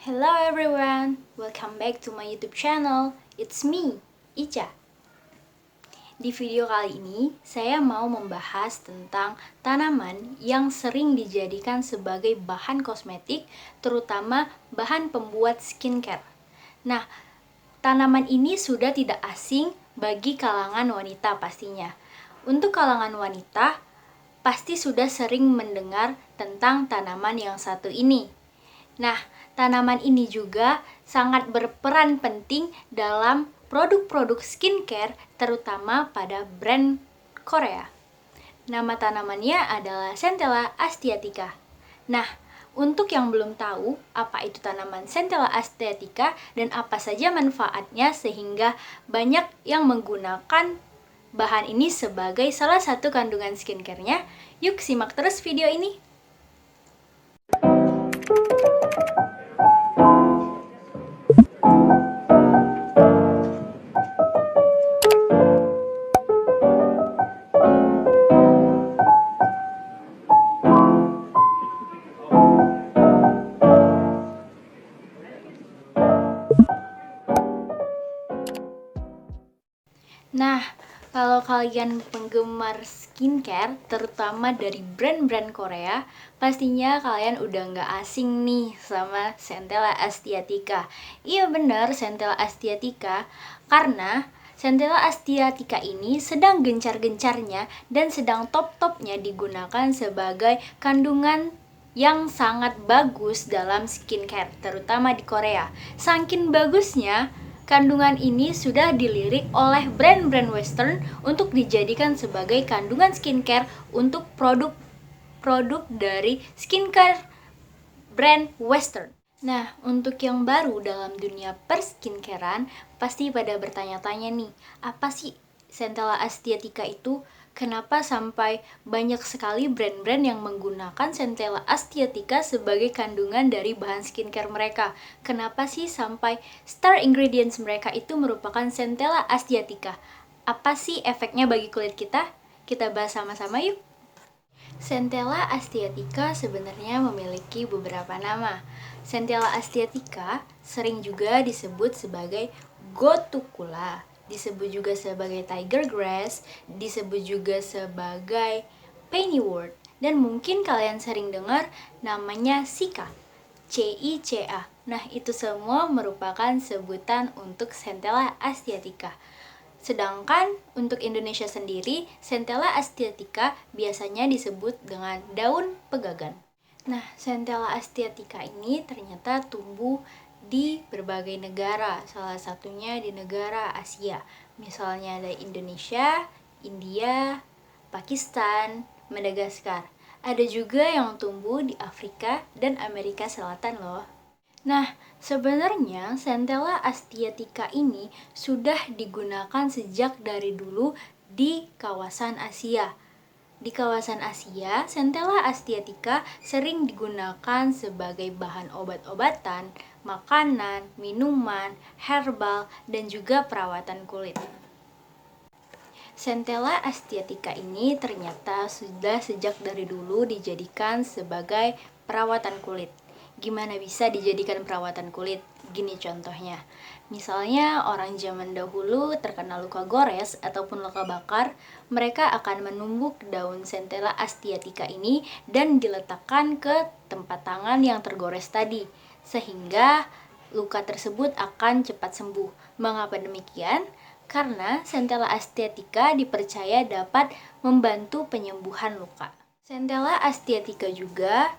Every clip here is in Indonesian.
Hello everyone, welcome back to my YouTube channel. It's me, Ica. Di video kali ini, saya mau membahas tentang tanaman yang sering dijadikan sebagai bahan kosmetik, terutama bahan pembuat skincare. Nah, tanaman ini sudah tidak asing bagi kalangan wanita pastinya. Untuk kalangan wanita, pasti sudah sering mendengar tentang tanaman yang satu ini. Nah, tanaman ini juga sangat berperan penting dalam produk-produk skincare, terutama pada brand Korea. Nama tanamannya adalah Centella astyatica. Nah, untuk yang belum tahu apa itu tanaman Centella astyatica dan apa saja manfaatnya sehingga banyak yang menggunakan bahan ini sebagai salah satu kandungan skincare-nya, yuk simak terus video ini. Nah, kalau kalian penggemar skincare, terutama dari brand-brand Korea, pastinya kalian udah nggak asing nih sama Centella astyatica. Iya bener, Centella astyatica, karena Centella astyatica ini sedang gencar-gencarnya dan sedang top-topnya digunakan sebagai kandungan yang sangat bagus dalam skincare, terutama di Korea. Saking bagusnya, kandungan ini sudah dilirik oleh brand-brand western untuk dijadikan sebagai kandungan skincare untuk produk-produk dari skincare brand western. Nah, untuk yang baru dalam dunia perskincarean, pasti pada bertanya-tanya nih, apa sih Centella astyatica itu? Kenapa sampai banyak sekali brand-brand yang menggunakan Centella astyatica sebagai kandungan dari bahan skincare mereka? Kenapa sih sampai star ingredients mereka itu merupakan Centella astyatica? Apa sih efeknya bagi kulit kita? Kita bahas sama-sama yuk! Centella astyatica sebenarnya memiliki beberapa nama. Centella astyatica sering juga disebut sebagai gotucula, disebut juga sebagai tiger grass, disebut juga sebagai pennywort, dan mungkin kalian sering dengar namanya cica, CICA. Nah, itu semua merupakan sebutan untuk Centella astyatica. Sedangkan untuk Indonesia sendiri, Centella astyatica biasanya disebut dengan daun pegagan. Nah, Centella astyatica ini ternyata tumbuh di berbagai negara, salah satunya di negara Asia. Misalnya ada Indonesia, India, Pakistan, Madagaskar. Ada juga yang tumbuh di Afrika dan Amerika Selatan loh. Nah, sebenarnya Centella astyatica ini sudah digunakan sejak dari dulu di kawasan Asia. Di kawasan Asia, Centella astyatica sering digunakan sebagai bahan obat-obatan, makanan, minuman, herbal, dan juga perawatan kulit. Centella astyatica ini ternyata sudah sejak dari dulu dijadikan sebagai perawatan kulit. Gimana bisa dijadikan perawatan kulit? Gini contohnya, misalnya orang zaman dahulu terkena luka gores ataupun luka bakar, mereka akan menumbuk daun Centella astyatica ini dan diletakkan ke tempat tangan yang tergores tadi, sehingga luka tersebut akan cepat sembuh. Mengapa demikian? Karena Centella astyatica dipercaya dapat membantu penyembuhan luka. Centella astyatica juga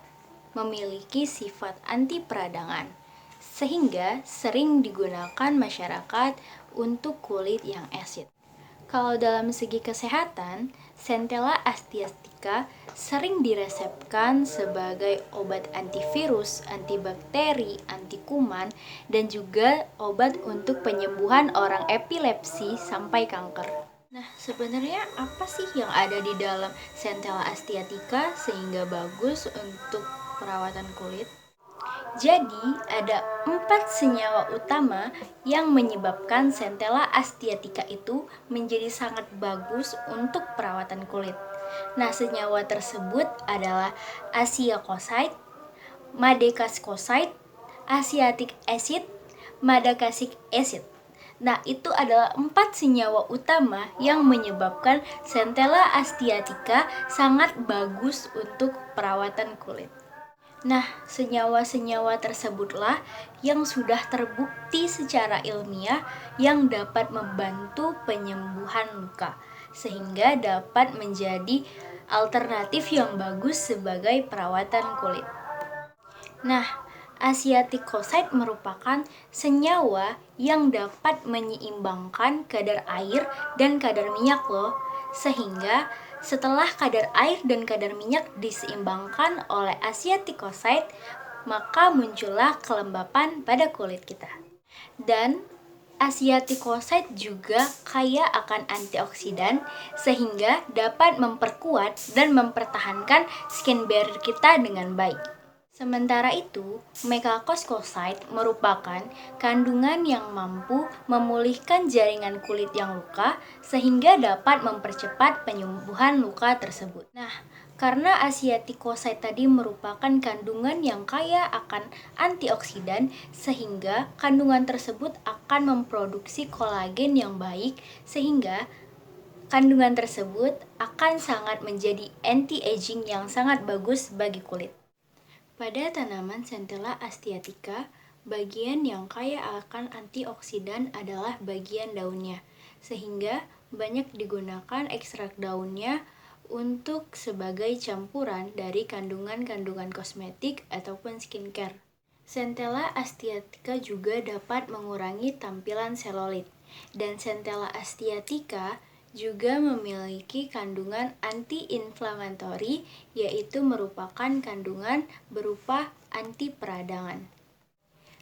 memiliki sifat anti peradangan, sehingga sering digunakan masyarakat untuk kulit yang asid. Kalau dalam segi kesehatan, Centella astyatica sering diresepkan sebagai obat antivirus, antibakteri, anti kuman, dan juga obat untuk penyembuhan orang epilepsi sampai kanker. Nah, sebenarnya apa sih yang ada di dalam Centella astyatica sehingga bagus untuk perawatan kulit? Jadi, ada 4 senyawa utama yang menyebabkan Centella astyatica itu menjadi sangat bagus untuk perawatan kulit. Nah, senyawa tersebut adalah asiacoside, madecascoside, asiatic acid, madacasic acid. Nah, itu adalah 4 senyawa utama yang menyebabkan Centella asthiatica sangat bagus untuk perawatan kulit. Nah, senyawa-senyawa tersebutlah yang sudah terbukti secara ilmiah yang dapat membantu penyembuhan luka, sehingga dapat menjadi alternatif yang bagus sebagai perawatan kulit. Nah, asiaticoside merupakan senyawa yang dapat menyeimbangkan kadar air dan kadar minyak loh. Sehingga setelah kadar air dan kadar minyak diseimbangkan oleh asiaticoside, maka muncullah kelembapan pada kulit kita. Dan asiaticoside juga kaya akan antioksidan sehingga dapat memperkuat dan mempertahankan skin barrier kita dengan baik. Sementara itu, mecacoscocyte merupakan kandungan yang mampu memulihkan jaringan kulit yang luka sehingga dapat mempercepat penyembuhan luka tersebut. Nah, karena asiaticoside tadi merupakan kandungan yang kaya akan antioksidan sehingga kandungan tersebut akan memproduksi kolagen yang baik sehingga kandungan tersebut akan sangat menjadi anti-aging yang sangat bagus bagi kulit. Pada tanaman Centella asthiatica, bagian yang kaya akan antioksidan adalah bagian daunnya, sehingga banyak digunakan ekstrak daunnya untuk sebagai campuran dari kandungan-kandungan kosmetik ataupun skincare. Centella asthiatica juga dapat mengurangi tampilan selulit, dan Centella asthiatica juga memiliki kandungan anti-inflamatori, yaitu merupakan kandungan berupa anti peradangan.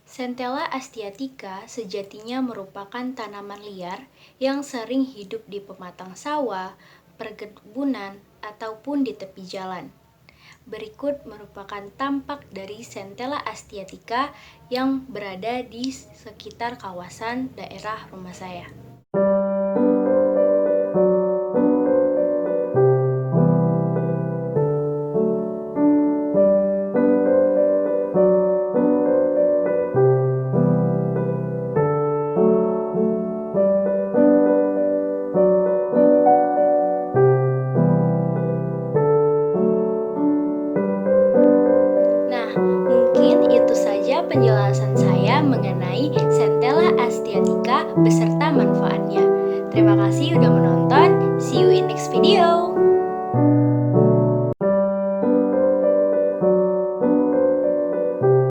Centella asthiatica sejatinya merupakan tanaman liar yang sering hidup di pematang sawah, perkebunan, ataupun di tepi jalan. Berikut merupakan tampak dari Centella asthiatica yang berada di sekitar kawasan daerah rumah saya. Mungkin itu saja penjelasan saya mengenai Centella asthiatica beserta manfaatnya. Terima kasih udah menonton. See you in next video.